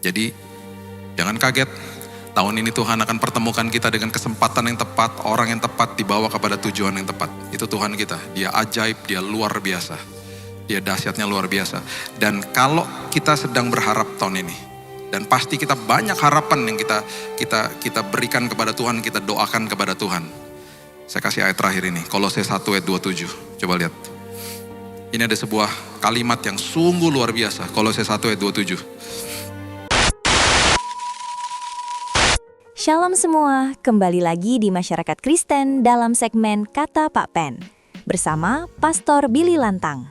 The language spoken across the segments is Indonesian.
Jadi jangan kaget, tahun ini Tuhan akan pertemukan kita dengan kesempatan yang tepat, orang yang tepat, dibawa kepada tujuan yang tepat. Itu Tuhan kita, Dia ajaib, Dia luar biasa. Dia dahsyatnya luar biasa. Dan kalau kita sedang berharap tahun ini, dan pasti kita banyak harapan yang kita berikan kepada Tuhan, kita doakan kepada Tuhan. Saya kasih ayat terakhir ini, Kolose 1 ayat 27. Coba lihat. Ini ada sebuah kalimat yang sungguh luar biasa, Kolose 1 ayat 27. Shalom semua, kembali lagi di Masyarakat Kristen dalam segmen Kata Pak Pen bersama Pastor Billy Lantang.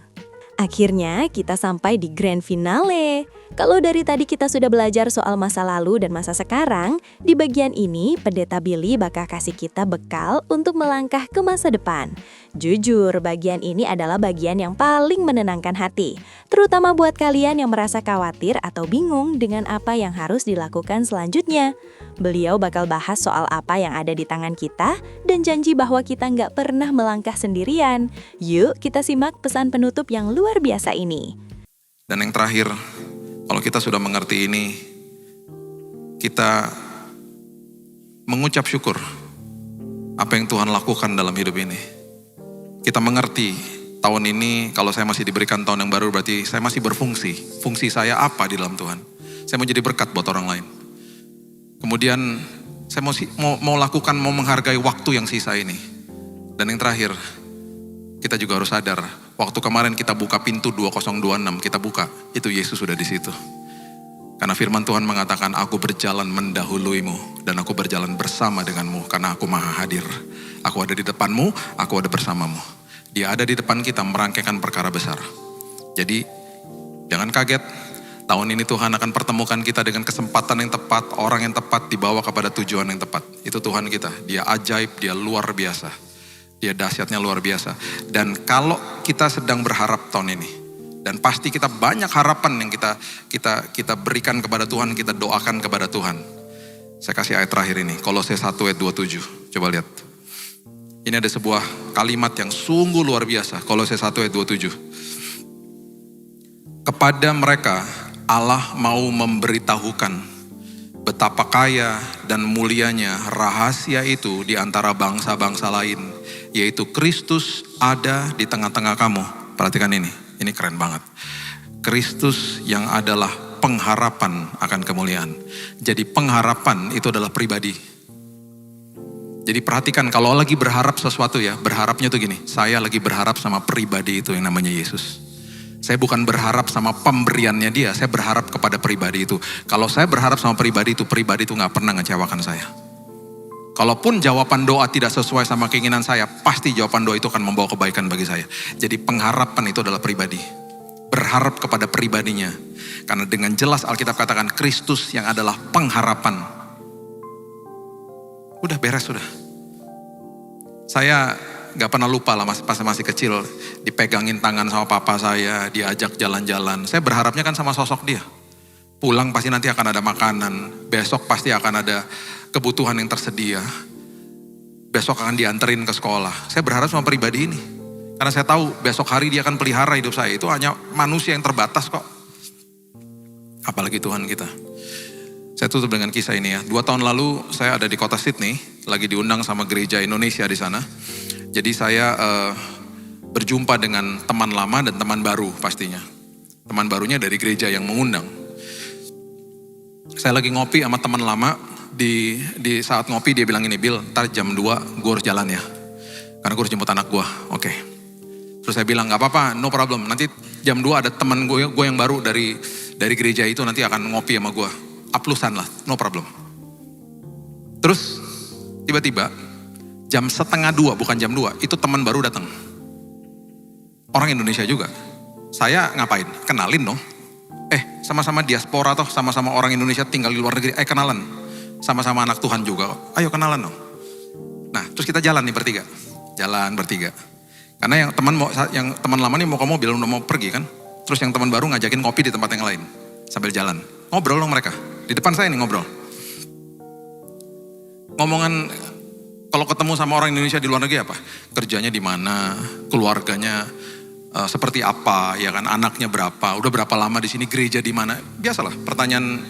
Akhirnya kita sampai di grand finale. Kalau dari tadi kita sudah belajar soal masa lalu dan masa sekarang, di bagian ini Pendeta Billy bakal kasih kita bekal untuk melangkah ke masa depan. Jujur, bagian ini adalah bagian yang paling menenangkan hati, terutama buat kalian yang merasa khawatir atau bingung dengan apa yang harus dilakukan selanjutnya. Beliau bakal bahas soal apa yang ada di tangan kita dan janji bahwa kita nggak pernah melangkah sendirian. Yuk kita simak pesan penutup yang luar biasa ini. Dan yang terakhir, kalau kita sudah mengerti ini, kita mengucap syukur apa yang Tuhan lakukan dalam hidup ini. Kita mengerti tahun ini, kalau saya masih diberikan tahun yang baru, berarti saya masih berfungsi. Fungsi saya apa di dalam Tuhan? Saya mau jadi berkat buat orang lain. Kemudian saya mau lakukan, mau menghargai waktu yang sisa ini. Dan yang terakhir, kita juga harus sadar, waktu kemarin kita buka pintu 2026, kita buka, itu Yesus sudah di situ. Karena firman Tuhan mengatakan, aku berjalan mendahuluimu dan aku berjalan bersama denganmu karena aku maha hadir. Aku ada di depanmu, aku ada bersamamu. Dia ada di depan kita merangkaikan perkara besar. Jadi jangan kaget, tahun ini Tuhan akan pertemukan kita dengan kesempatan yang tepat, orang yang tepat, dibawa kepada tujuan yang tepat. Itu Tuhan kita, Dia ajaib, Dia luar biasa. Dia dahsyatnya luar biasa. Dan kalau kita sedang berharap tahun ini, dan pasti kita banyak harapan yang kita berikan kepada Tuhan, kita doakan kepada Tuhan. Saya kasih ayat terakhir ini, Kolose 1 ayat 27. Coba lihat. Ini ada sebuah kalimat yang sungguh luar biasa, Kolose 1 ayat 27. Kepada mereka Allah mau memberitahukan betapa kaya dan mulianya rahasia itu di antara bangsa-bangsa lain, yaitu Kristus ada di tengah-tengah kamu. Perhatikan ini keren banget. Kristus yang adalah pengharapan akan kemuliaan. Jadi pengharapan itu adalah pribadi. Jadi perhatikan kalau lagi berharap sesuatu ya, berharapnya tuh gini, saya lagi berharap sama pribadi itu yang namanya Yesus. Saya bukan berharap sama pemberiannya Dia, saya berharap kepada pribadi itu. Kalau saya berharap sama pribadi itu gak pernah ngecewakan saya. Kalaupun jawaban doa tidak sesuai sama keinginan saya, pasti jawaban doa itu akan membawa kebaikan bagi saya. Jadi pengharapan itu adalah pribadi. Berharap kepada pribadinya. Karena dengan jelas Alkitab katakan Kristus yang adalah pengharapan. Udah beres sudah. Saya gak pernah lupa lah pas masih kecil, dipegangin tangan sama papa saya, diajak jalan-jalan. Saya berharapnya kan sama sosok dia. Pulang pasti nanti akan ada makanan, besok pasti akan ada kebutuhan yang tersedia. Besok akan dianterin ke sekolah. Saya berharap sama pribadi ini. Karena saya tahu besok hari Dia akan pelihara hidup saya. Itu hanya manusia yang terbatas kok. Apalagi Tuhan kita. Saya tutup dengan kisah ini ya. 2 tahun lalu saya ada di kota Sydney, lagi diundang sama gereja Indonesia di sana. Jadi saya berjumpa dengan teman lama dan teman baru pastinya. Teman barunya dari gereja yang mengundang. Saya lagi ngopi sama teman lama, di saat ngopi dia bilang ini, Bill, ntar jam 2 gue harus jalan ya. Karena gue harus jemput anak gue, oke. Terus saya bilang gak apa-apa, no problem. Nanti jam 2 ada teman gue yang baru dari gereja itu nanti akan ngopi sama gue. Aplusan lah, no problem. Terus tiba-tiba jam 1:30, bukan jam 2, itu teman baru datang. Orang Indonesia juga. Saya ngapain? Kenalin dong. Sama-sama diaspora toh, sama-sama orang Indonesia tinggal di luar negeri. Kenalan. Sama-sama anak Tuhan juga. Ayo kenalan dong. Nah, terus kita jalan nih bertiga. Jalan bertiga. Karena yang teman lama nih mau ke mobil, udah mau pergi kan. Terus yang teman baru ngajakin kopi di tempat yang lain. Sambil jalan. Ngobrol dong mereka. Di depan saya nih ngobrol. Ngomongan kalau ketemu sama orang Indonesia di luar negeri apa? Kerjanya di mana? Keluarganya seperti apa? Ya kan, anaknya berapa? Udah berapa lama di sini? Gereja di mana? Biasalah pertanyaan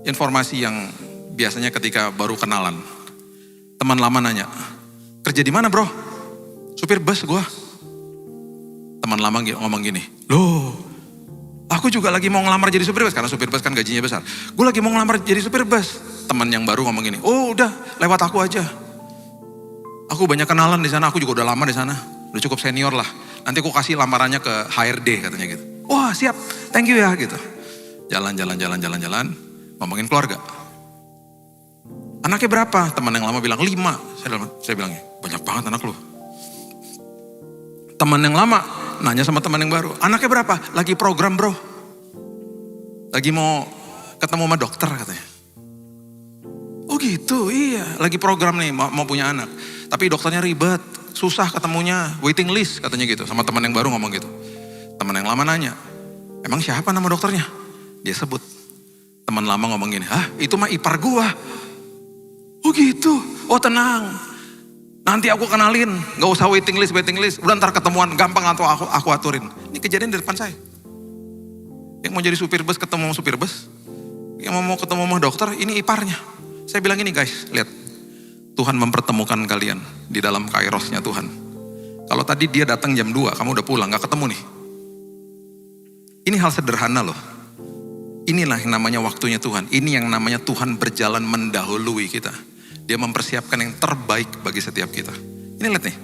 informasi yang biasanya ketika baru kenalan. Teman lama nanya, kerja di mana bro? Supir bus gua. Teman lama ngomong gini, loh aku juga lagi mau ngelamar jadi supir bus, karena supir bus kan gajinya besar. Gue lagi mau ngelamar jadi supir bus. Teman yang baru ngomong gini, oh udah lewat aku aja. Aku banyak kenalan di sana, aku juga udah lama di sana. Udah cukup senior lah. Nanti aku kasih lamarannya ke HRD katanya gitu. Wah siap, thank you ya gitu. Jalan, ngomongin keluarga. Anaknya berapa? Teman yang lama bilang 5. Saya bilangnya, banyak banget anak lu. Teman yang lama nanya sama teman yang baru, anaknya berapa? Lagi program bro. Lagi mau ketemu sama dokter katanya. Oh gitu, iya. Lagi program nih, mau punya anak. Tapi dokternya ribet, susah ketemunya, waiting list katanya gitu. Sama teman yang baru ngomong gitu. Teman yang lama nanya, emang siapa nama dokternya? Dia sebut. Teman lama ngomong gini, hah itu mah ipar gua. Oh gitu, oh tenang. Nanti aku kenalin, gak usah waiting list. Udah ntar ketemuan, gampang atau aku aturin. Ini kejadian di depan saya. Yang mau jadi supir bus ketemu sama supir bus. Yang mau ketemu sama dokter, ini iparnya. Saya bilang ini guys, lihat. Tuhan mempertemukan kalian di dalam kairosnya Tuhan. Kalau tadi dia datang jam 2, kamu udah pulang, gak ketemu nih. Ini hal sederhana loh. Inilah yang namanya waktunya Tuhan. Ini yang namanya Tuhan berjalan mendahului kita. Dia mempersiapkan yang terbaik bagi setiap kita. Ini lihat nih.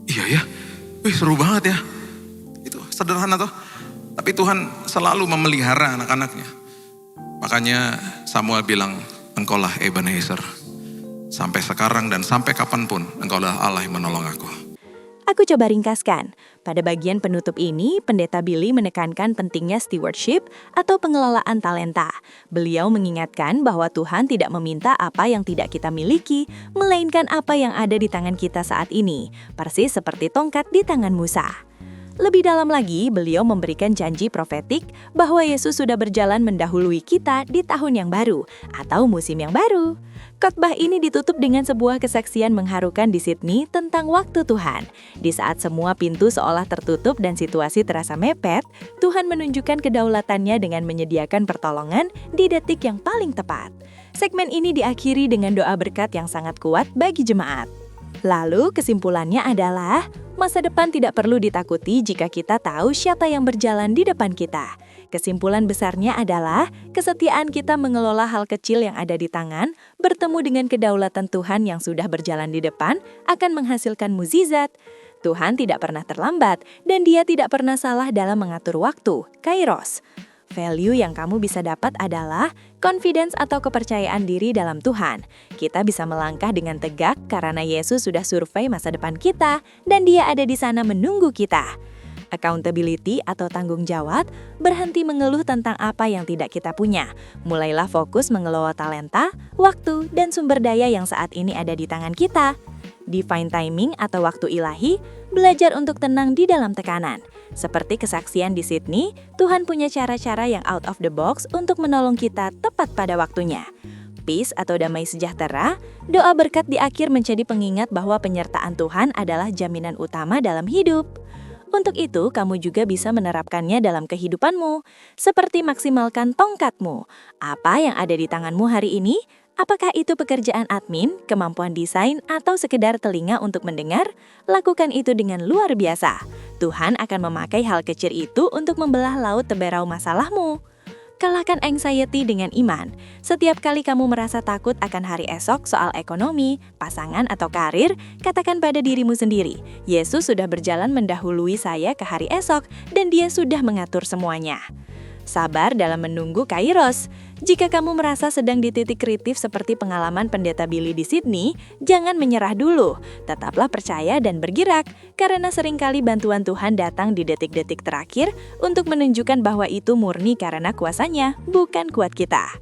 Iya ya, seru banget ya. Itu sederhana tuh. Tapi Tuhan selalu memelihara anak-anaknya. Makanya Samuel bilang, engkaulah Ebenezer. Sampai sekarang dan sampai kapanpun engkaulah Allah yang menolong aku. Aku coba ringkaskan. Pada bagian penutup ini, Pendeta Billy menekankan pentingnya stewardship atau pengelolaan talenta. Beliau mengingatkan bahwa Tuhan tidak meminta apa yang tidak kita miliki, melainkan apa yang ada di tangan kita saat ini, persis seperti tongkat di tangan Musa. Lebih dalam lagi, beliau memberikan janji profetik bahwa Yesus sudah berjalan mendahului kita di tahun yang baru atau musim yang baru. Khotbah ini ditutup dengan sebuah kesaksian mengharukan di Sydney tentang waktu Tuhan. Di saat semua pintu seolah tertutup dan situasi terasa mepet, Tuhan menunjukkan kedaulatannya dengan menyediakan pertolongan di detik yang paling tepat. Segmen ini diakhiri dengan doa berkat yang sangat kuat bagi jemaat. Lalu kesimpulannya adalah, masa depan tidak perlu ditakuti jika kita tahu siapa yang berjalan di depan kita. Kesimpulan besarnya adalah, kesetiaan kita mengelola hal kecil yang ada di tangan, bertemu dengan kedaulatan Tuhan yang sudah berjalan di depan, akan menghasilkan mukjizat. Tuhan tidak pernah terlambat, dan Dia tidak pernah salah dalam mengatur waktu, kairos. Value yang kamu bisa dapat adalah confidence atau kepercayaan diri dalam Tuhan. Kita bisa melangkah dengan tegak karena Yesus sudah survei masa depan kita dan Dia ada di sana menunggu kita. Accountability atau tanggung jawab, berhenti mengeluh tentang apa yang tidak kita punya. Mulailah fokus mengelola talenta, waktu, dan sumber daya yang saat ini ada di tangan kita. Divine timing atau waktu ilahi, belajar untuk tenang di dalam tekanan. Seperti kesaksian di Sydney, Tuhan punya cara-cara yang out of the box untuk menolong kita tepat pada waktunya. Peace atau damai sejahtera, doa berkat di akhir menjadi pengingat bahwa penyertaan Tuhan adalah jaminan utama dalam hidup. Untuk itu, kamu juga bisa menerapkannya dalam kehidupanmu, seperti maksimalkan tongkatmu. Apa yang ada di tanganmu hari ini? Apakah itu pekerjaan admin, kemampuan desain, atau sekedar telinga untuk mendengar? Lakukan itu dengan luar biasa. Tuhan akan memakai hal kecil itu untuk membelah laut teberau masalahmu. Kalahkan anxiety dengan iman. Setiap kali kamu merasa takut akan hari esok soal ekonomi, pasangan, atau karir, katakan pada dirimu sendiri, Yesus sudah berjalan mendahului saya ke hari esok dan Dia sudah mengatur semuanya. Sabar dalam menunggu kairos. Jika kamu merasa sedang di titik kritis seperti pengalaman Pendeta Billy di Sydney, jangan menyerah dulu. Tetaplah percaya dan bergerak, karena seringkali bantuan Tuhan datang di detik-detik terakhir untuk menunjukkan bahwa itu murni karena kuasanya, bukan kuat kita.